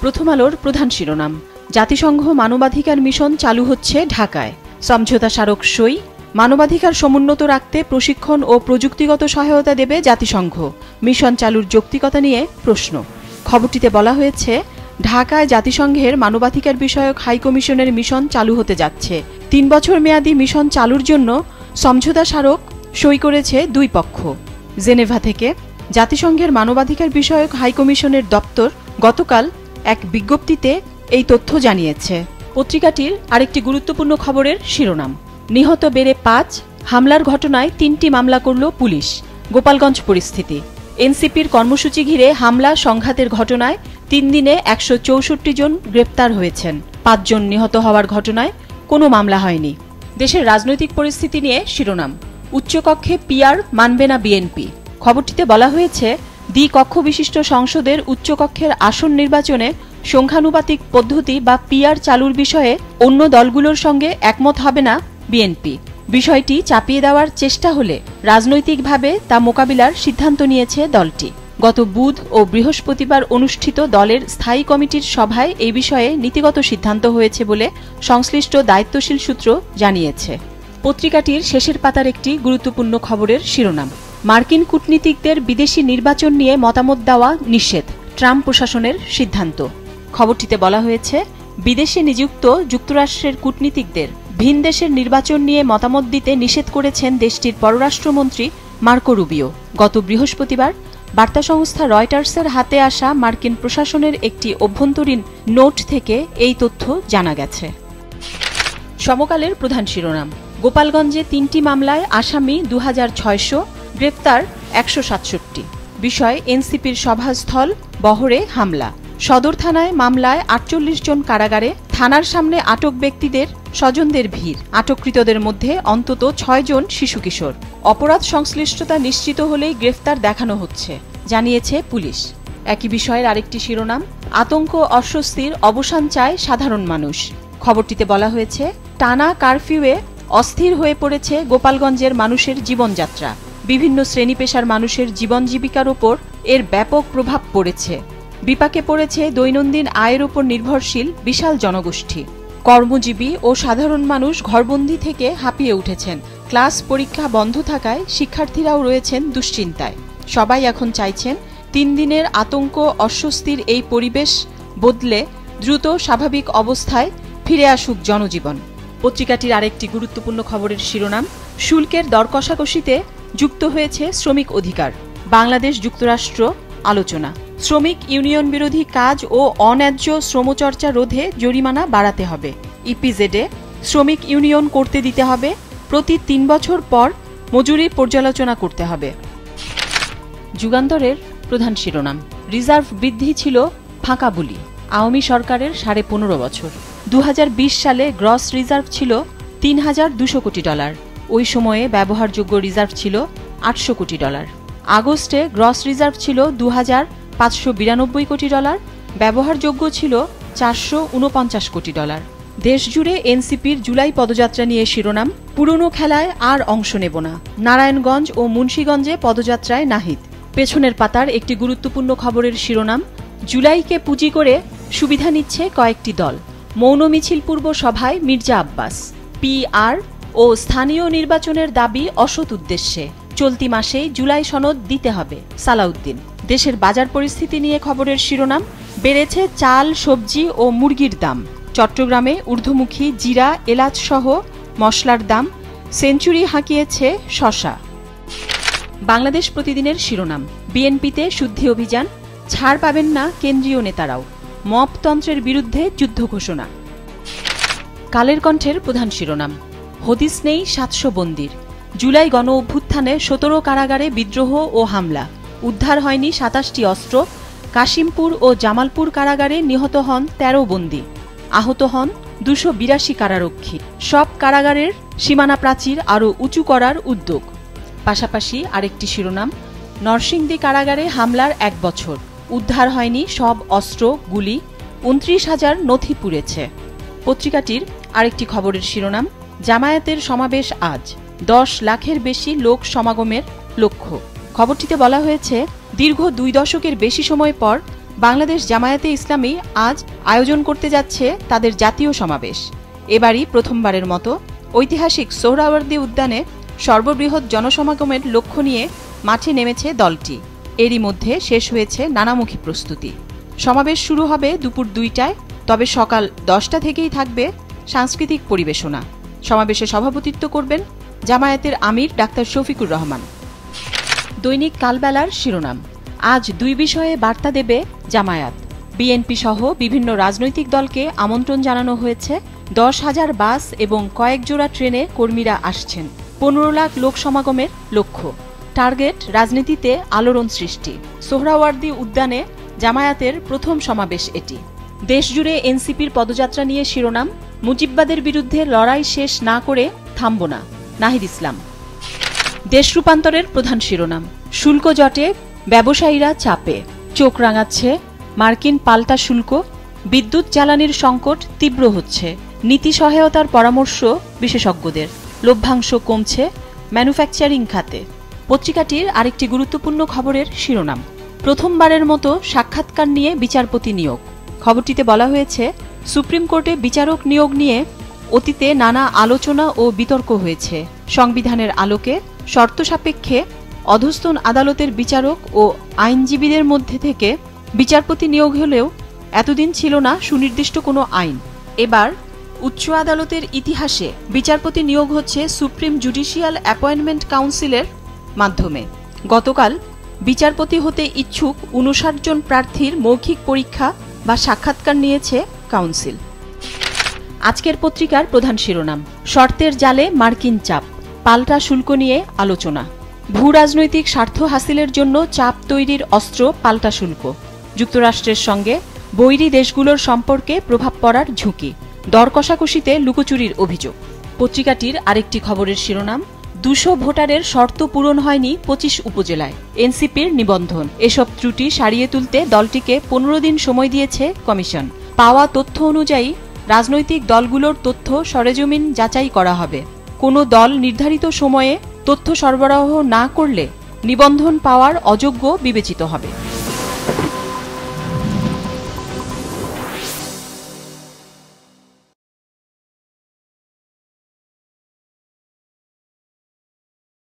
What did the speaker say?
প্রথম আলোর প্রধান শিরোনাম, জাতিসংঘ মানবাধিকার মিশন চালু হচ্ছে ঢাকায়, সমঝোতা স্মারক সই, মানবাধিকার সমুন্নত রাখতে প্রশিক্ষণ ও প্রযুক্তিগত সহায়তা দেবে জাতিসংঘ, মিশন চালুর যৌক্তিকতা নিয়ে প্রশ্ন। খবরটিতে বলা হয়েছে, ঢাকায় জাতিসংঘের মানবাধিকার বিষয়ক হাইকমিশনের মিশন চালু হতে যাচ্ছে। ৩ বছর মেয়াদী মিশন চালুর জন্য সমঝোতা স্মারক সই করেছে দুই পক্ষ। জেনেভা থেকে জাতিসংঘের মানবাধিকার বিষয়ক হাইকমিশনের দপ্তর গতকাল এক বিজ্ঞপ্তিতে এই তথ্য জানিয়েছে। পত্রিকাটির আরেকটি গুরুত্বপূর্ণ খবরের শিরোনাম, নিহত বেড়ে ৫, হামলার ঘটনায় ৩টি মামলা করল পুলিশ। গোপালগঞ্জ পরিস্থিতি, এনসিপির কর্মসূচি ঘিরে হামলা সংঘাতের ঘটনায় ৩ দিনে ১৬৪ জন গ্রেপ্তার হয়েছেন। ৫ জন নিহত হওয়ার ঘটনায় কোনো মামলা হয়নি। দেশের রাজনৈতিক পরিস্থিতি নিয়ে শিরোনাম, উচ্চকক্ষে পিআর মানবে না বিএনপি। খবরটিতে বলা হয়েছে, দ্বিকক্ষ বিশিষ্ট সংসদের উচ্চকক্ষের আসন নির্বাচনে সংখ্যানুপাতিক পদ্ধতি বা পিআর চালুর বিষয়ে অন্য দলগুলোর সঙ্গে একমত হবে না বিএনপি। বিষয়টি চাপিয়ে দেওয়ার চেষ্টা হলে রাজনৈতিকভাবে তা মোকাবিলার সিদ্ধান্ত নিয়েছে দলটি। গত বুধ ও বৃহস্পতিবার অনুষ্ঠিত দলের স্থায়ী কমিটির সভায় এই বিষয়ে নীতিগত সিদ্ধান্ত হয়েছে বলে সংশ্লিষ্ট দায়িত্বশীল সূত্র জানিয়েছে। পত্রিকাটির শেষের পাতার একটি গুরুত্বপূর্ণ খবরের শিরোনাম, মার্কিন কূটনীতিকদের বিদেশি নির্বাচন নিয়ে মতামত দেওয়া নিষেধ, ট্রাম্প প্রশাসনের সিদ্ধান্ত। খবরটিতে বলা হয়েছে, বিদেশে নিযুক্ত যুক্তরাষ্ট্রের কূটনীতিকদের ভিন দেশের নির্বাচন নিয়ে মতামত দিতে নিষেধ করেছেন দেশটির পররাষ্ট্রমন্ত্রী মার্কো রুবিও। গত বৃহস্পতিবার বার্তা সংস্থা রয়টার্সের হাতে আসা মার্কিন প্রশাসনের একটি অভ্যন্তরীণ নোট থেকে এই তথ্য জানা গেছে। সমকালের প্রধান শিরোনাম, গোপালগঞ্জে ৩টি মামলায় আসামি ২৬০০, গ্রেপ্তার ১৬৭। বিষয়, এনসিপির সভাস্থল বহরে হামলা। সদর থানায় মামলায় ৪৮ জন কারাগারে, থানার সামনে আটক ব্যক্তিদের স্বজনদের ভিড়। আটককৃতদের মধ্যে অন্তত ৬ জন শিশু কিশোর। অপরাধ সংশ্লিষ্টতা নিশ্চিত হলেই গ্রেফতার দেখানো হচ্ছে, জানিয়েছে পুলিশ। একই বিষয়ের আরেকটি শিরোনাম, আতঙ্ক অস্বস্তির অবসান চায় সাধারণ মানুষ। খবরটিতে বলা হয়েছে, টানা কারফিউয়ে অস্থির হয়ে পড়েছে গোপালগঞ্জের মানুষের জীবনযাত্রা। বিভিন্ন শ্রেণী পেশার মানুষের জীবন জীবিকার ওপর এর ব্যাপক প্রভাব পড়েছে। বিপাকে পড়েছে দৈনন্দিন আয়ের উপর নির্ভরশীল বিশাল জনগোষ্ঠী। কর্মজীবী ও সাধারণ মানুষ ঘরবন্দি থেকে হাঁপিয়ে উঠেছেন। ক্লাস পরীক্ষা বন্ধ থাকায় শিক্ষার্থীরাও রয়েছেন দুশ্চিন্তায়। সবাই এখন চাইছেন ৩ দিনের আতঙ্ক অস্বস্তির এই পরিবেশ বদলে দ্রুত স্বাভাবিক অবস্থায় ফিরে আসুক জনজীবন। পত্রিকাটির আরেকটি গুরুত্বপূর্ণ খবরের শিরোনাম, শুল্কের দর কষাকষিতে যুক্ত হয়েছে শ্রমিক অধিকার, বাংলাদেশ যুক্তরাষ্ট্র আলোচনা। শ্রমিক ইউনিয়ন বিরোধী কাজ ও অন্যায্য শ্রমচর্চা রোধে জরিমানা বাড়াতে হবে। ইপিজেডে শ্রমিক ইউনিয়ন করতে দিতে হবে। প্রতি ৩ বছর পর মজুরি পর্যালোচনা করতে হবে। যুগান্তরের প্রধান শিরোনাম, রিজার্ভ বৃদ্ধি ছিল ফাঁকা বুলি, আওয়ামী সরকারের 15.5 বছর। 2020 সালে গ্রস রিজার্ভ ছিল $৩,২০০ কোটি। ওই সময়ে ব্যবহারযোগ্য রিজার্ভ ছিল $৮০০ কোটি। আগস্টে গ্রস রিজার্ভ ছিল $২,৫৯২ কোটি, ব্যবহারযোগ্য ছিল $৪৪৯ কোটি। দেশজুড়ে এনসিপির জুলাই পদযাত্রা নিয়ে শিরোনাম, পুরনো খেলায় আর অংশ নেব না, নারায়ণগঞ্জ ও মুন্সিগঞ্জে পদযাত্রায় নাহিদ। পেছনের পাতার একটি গুরুত্বপূর্ণ খবরের শিরোনাম, জুলাইকে পুঁজি করে সুবিধা নিচ্ছে কয়েকটি দল। মৌন মিছিল পূর্ব সভায় মির্জা আব্বাস। পিআর ও স্থানীয় নির্বাচনের দাবি অসৎ উদ্দেশ্যে, চলতি মাসেই জুলাই সনদ দিতে হবে, সালাউদ্দিন। দেশের বাজার পরিস্থিতি নিয়ে খবরের শিরোনাম, বেড়েছে চাল, সবজি ও মুরগির দাম। চট্টগ্রামে ঊর্ধ্বমুখী জিরা, এলাচ সহ মশলার দাম সেঞ্চুরি হাঁকিয়েছে শসা। বাংলাদেশ প্রতিদিনের শিরোনাম, বিএনপিতে শুদ্ধি অভিযান, ছাড় পাবেন না কেন্দ্রীয় নেতারাও, মপতন্ত্রের বিরুদ্ধে যুদ্ধ ঘোষণা। কালের কণ্ঠের প্রধান শিরোনাম, হদিস নেই ৭০০ বন্দির। জুলাই গণ অভ্যুত্থানে ১৭ কারাগারে বিদ্রোহ ও হামলা, উদ্ধার হয়নি ২৭টি অস্ত্র। কাশিমপুর ও জামালপুর কারাগারে নিহত হন ১৩ বন্দী, আহত হন ২৮২ কারারক্ষী। সব কারাগারের সীমানা প্রাচীর আরও উঁচু করার উদ্যোগ। পাশাপাশি আরেকটি শিরোনাম, নরসিংদী কারাগারে হামলার ১ বছর, উদ্ধার হয়নি সব অস্ত্র, গুলি, ২৯,০০০ নথি পুড়েছে। পত্রিকাটির আরেকটি খবরের শিরোনাম, জামায়াতের সমাবেশ আজ, ১০ লাখের বেশি লোক সমাগমের লক্ষ্য। খবরটিতে বলা হয়েছে, দীর্ঘ 2 দশকের বেশি সময় পর বাংলাদেশ জামায়াতে ইসলামী আজ আয়োজন করতে যাচ্ছে তাদের জাতীয় সমাবেশ। এবারই প্রথমবারের মতো ঐতিহাসিক সোহরাওয়ার্দী উদ্যানে সর্ববৃহৎ জনসমাগমের লক্ষ্য নিয়ে মাঠে নেমেছে দলটি। এরই মধ্যে শেষ হয়েছে নানামুখী প্রস্তুতি। সমাবেশ শুরু হবে দুপুর 2টায়, তবে সকাল 10টা থেকেই থাকবে সাংস্কৃতিক পরিবেশনা। সমাবেশে সভাপতিত্ব করবেন জামায়াতের আমির ডাক্তার শফিকুর রহমান। দৈনিক কালবেলার শিরোনাম, আজ 2 বিষয়ে বার্তা দেবে জামায়াত। বিএনপি সহ বিভিন্ন রাজনৈতিক দলকে আমন্ত্রণ জানানো হয়েছে। 10,000 বাস এবং কয়েক জোড়া ট্রেনে কর্মীরা আসছেন। 15 লাখ লোক সমাগমের লক্ষ্য। টার্গেট রাজনীতিতে আলোড়ন সৃষ্টি। সোহরাওয়ার্দী উদ্যানে জামায়াতের প্রথম সমাবেশ এটি। দেশজুড়ে এনসিপির পদযাত্রা নিয়ে শিরোনাম, মুজিববাদের বিরুদ্ধে লড়াই শেষ না করে থামব না, নাহিদ ইসলাম। দেশ রূপান্তরের প্রধান শিরোনাম, শুল্ক জটে ব্যবসায়ীরা চাপে, চোখ রাঙাচ্ছে মার্কিন পাল্টা শুল্ক। বিদ্যুৎ জ্বালানির সংকট তীব্র হচ্ছে, নীতি সহায়তার পরামর্শ বিশেষজ্ঞদের। লভ্যাংশ কমছে ম্যানুফ্যাকচারিং খাতে। পত্রিকাটির আরেকটি গুরুত্বপূর্ণ খবরের শিরোনাম, প্রথমবারের মতো সাক্ষাৎকার নিয়ে বিচারপতি নিয়োগ। খবরটিতে বলা হয়েছে, সুপ্রিম কোর্টে বিচারক নিয়োগ নিয়ে অতীতে নানা আলোচনা ও বিতর্ক হয়েছে। সংবিধানের আলোকে শর্ত সাপেক্ষে অধস্তন আদালতের বিচারক ও আইনজীবীদের মধ্যে থেকে বিচারপতি নিয়োগ হলেও এতদিন ছিল না সুনির্দিষ্ট কোনো আইন। এবার উচ্চ আদালতের ইতিহাসে বিচারপতি নিয়োগ হচ্ছে সুপ্রিম জুডিশিয়াল অ্যাপয়েন্টমেন্ট কাউন্সিলের মাধ্যমে। গতকাল বিচারপতি হতে ইচ্ছুক 59 জন প্রার্থীর মৌখিক পরীক্ষা বা সাক্ষাৎকার নিয়েছে কাউন্সিল। আজকের পত্রিকার প্রধান শিরোনাম, শর্তের জালে মার্কিন চাপ, পাল্টা শুল্ক নিয়ে আলোচনা। ভূ রাজনৈতিক স্বার্থ হাসিলের জন্য চাপ তৈরির অস্ত্র পাল্টা শুল্ক। যুক্তরাষ্ট্রের সঙ্গে বৈরী দেশগুলোর সম্পর্কে প্রভাব পড়ার ঝুঁকি। দর কষাকষিতে লুকোচুরির অভিযোগ। পত্রিকাটির আরেকটি খবরের শিরোনাম, 200 ভোটারের শর্ত পূরণ হয়নি 25 উপজেলায়, এনসিপির নিবন্ধন। এসব ত্রুটি সারিয়ে তুলতে দলটিকে 15 দিন সময় দিয়েছে কমিশন। পাওয়া তথ্য অনুযায়ী রাজনৈতিক দলগুলোর তথ্য সরেজমিন যাচাই করা হবে। কোনো দল নির্ধারিত সময়ে তথ্য সরবরাহ না করলে নিবন্ধন পাওয়ার অযোগ্য বিবেচিত হবে।